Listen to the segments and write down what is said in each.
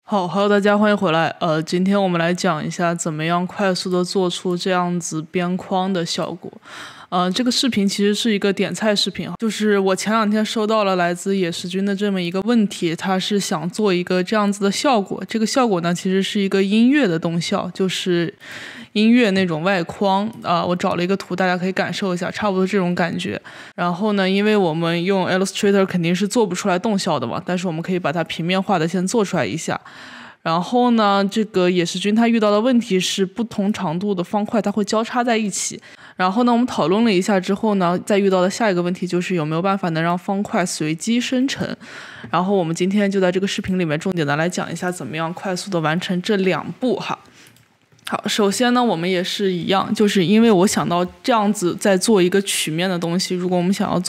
好，Hello，大家欢迎回来。今天我们来讲一下怎么样快速的做出这样子边框的效果。这个视频其实是一个点菜视频，就是我前2天收到了来自野石君的这么一个问题，他是想做一个这样子的效果。这个效果呢，其实是一个音乐的动效，就是音乐那种外框。我找了一个图，大家可以感受一下，差不多这种感觉。然后呢，因为我们用 Illustrator 肯定是做不出来动效的嘛，但是我们可以把它平面化的先做出来一下。然后呢，这个野石君他遇到的问题是不同长度的方块它会交叉在一起。然后呢，我们讨论了一下之后呢，再遇到的下一个问题就是有没有办法能让方块随机生成。然后我们今天就在这个视频里面重点的来讲一下怎么样快速的完成这2步哈。好，首先呢，我们也是一样，就是因为我想到这样子在做一个曲面的东西，如果我们想要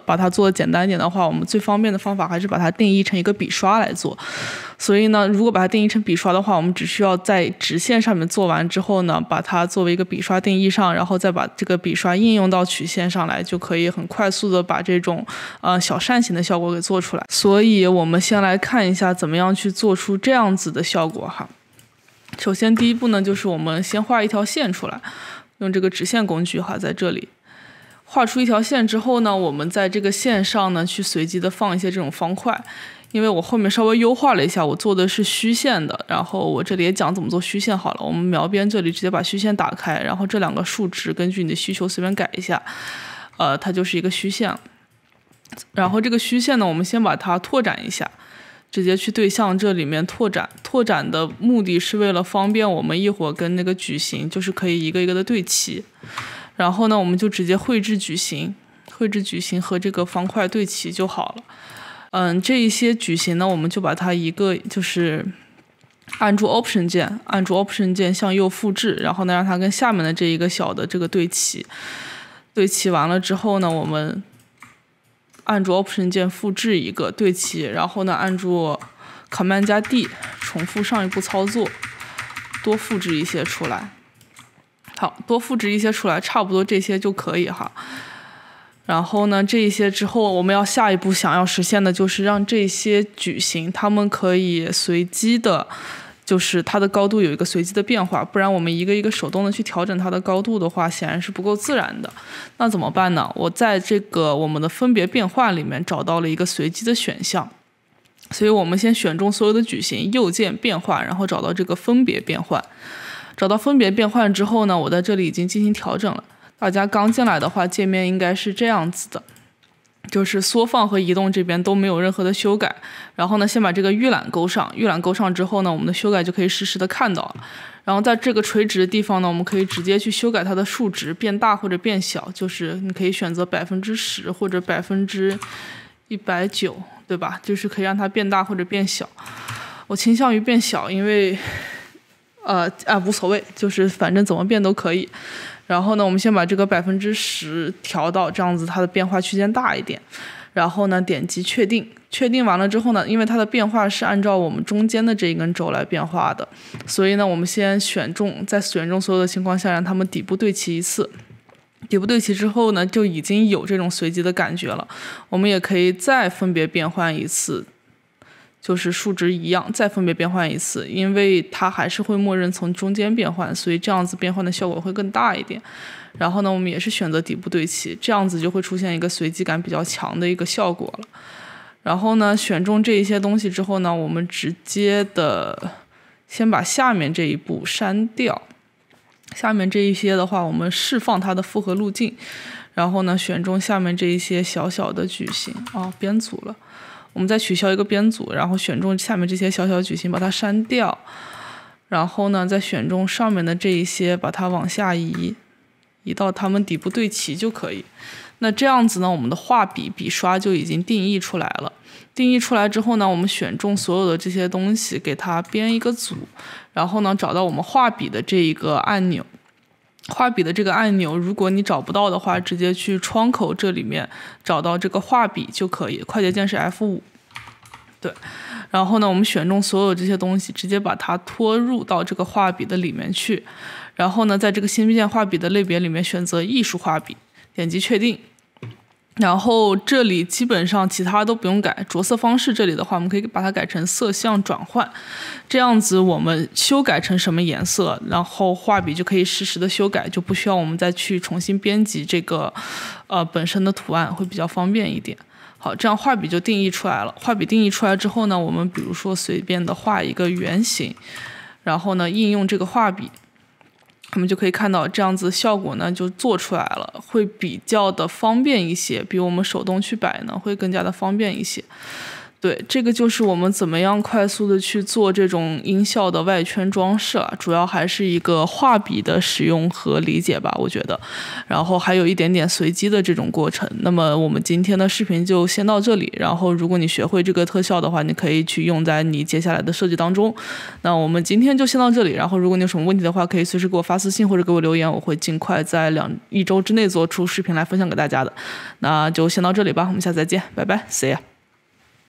把它做的简单一点的话，我们最方便的方法还是把它定义成一个笔刷来做。所以呢，如果把它定义成笔刷的话，我们只需要在直线上面做完之后呢，把它作为一个笔刷定义上，然后再把这个笔刷应用到曲线上来，就可以很快速的把这种小扇形的效果给做出来。所以我们先来看一下怎么样去做出这样子的效果哈。首先第一步呢，就是我们先画一条线出来，用这个直线工具哈，在这里画出一条线之后呢，我们在这个线上呢去随机的放一些这种方块。因为我后面稍微优化了一下，我做的是虚线的，然后我这里也讲怎么做虚线好了。我们描边这里直接把虚线打开，然后这2个数值根据你的需求随便改一下，它就是一个虚线。然后这个虚线呢，我们先把它拓展一下，直接去对象这里面拓展。拓展的目的是为了方便我们一会儿跟那个矩形，就是可以一个一个的对齐。然后呢，我们就直接绘制矩形和这个方块对齐就好了。这一些矩形呢，我们就把它就是按住 Option 键向右复制，然后呢让它跟下面的这一个小的这个对齐。对齐完了之后呢，我们按住 Option 键复制一个对齐，然后呢按住 Command 加 D 重复上一步操作，多复制一些出来。好，多复制一些出来，差不多这些就可以哈。然后呢，这一些之后，我们下一步想要实现的就是让这些矩形它们可以随机的，就是它的高度有一个随机的变化，不然我们一个一个手动的去调整它的高度的话，显然是不够自然的。那怎么办呢？我在这个我们的分别变换里面找到了一个随机的选项，所以我们先选中所有的矩形，右键变换，然后找到这个分别变换。找到分别变换之后呢，我在这里已经进行调整了。大家刚进来的话，界面应该是这样子的，就是缩放和移动这边都没有任何的修改。然后呢，先把这个预览勾上，预览勾上之后呢，我们的修改就可以实时的看到了。然后在这个垂直的地方呢，我们可以直接去修改它的数值，变大或者变小，就是你可以选择10%或者190%，对吧？就是可以让它变大或者变小。我倾向于变小，因为无所谓，就是反正怎么变都可以。然后呢，我们先把这个10%调到这样子，它的变化区间大一点。然后呢，点击确定。确定完了之后呢，因为它的变化是按照我们中间的这一根轴来变化的，所以呢，我们先在选中所有的情况下，让它们底部对齐一次。底部对齐之后呢，就已经有这种随机的感觉了。我们也可以再分别变换一次。就是数值一样，再分别变换一次，因为它还是会默认从中间变换，所以这样子变换的效果会更大一点。然后呢，我们也是选择底部对齐，这样子就会出现一个随机感比较强的一个效果了。然后呢，选中这一些东西之后呢，我们直接的先把下面这一步删掉。下面这一些的话，我们释放它的复合路径，然后呢，选中下面这一些小小的矩形编组了。我们再取消一个编组，然后选中下面这些小小矩形，把它删掉。然后呢，再选中上面的这一些，把它往下移到它们底部对齐就可以。那这样子呢，我们的画笔刷就已经定义出来了。定义出来之后呢，我们选中所有的这些东西，给它编一个组，然后呢，找到我们画笔的这一个按钮。画笔的这个按钮，如果你找不到的话，直接去窗口这里面找到这个画笔就可以，快捷键是 F5。对，然后呢，我们选中所有这些东西，直接把它拖入到这个画笔的里面去。然后呢，在这个新建画笔的类别里面选择艺术画笔，点击确定。然后这里基本上其他都不用改，着色方式这里的话，我们可以把它改成色相转换，这样子我们修改成什么颜色，然后画笔就可以实时的修改，就不需要我们再去重新编辑这个本身的图案，会比较方便一点。好，这样画笔就定义出来了。画笔定义出来之后呢，我们比如说随便的画一个圆形，然后呢应用这个画笔，我们就可以看到这样子效果呢就做出来了，会比较的方便一些，比我们手动去摆呢会更加的方便一些。对，这个就是我们怎么样快速的去做这种音效的外圈装饰了，主要还是一个画笔的使用和理解吧，我觉得，然后还有一点点随机的这种过程。那么我们今天的视频就先到这里，然后如果你学会这个特效的话，你可以去用在你接下来的设计当中。那我们今天就先到这里，然后如果你有什么问题的话，可以随时给我发私信或者给我留言，我会尽快在1周之内做出视频来分享给大家的。那就先到这里吧，我们下次再见，拜拜 ，See ya。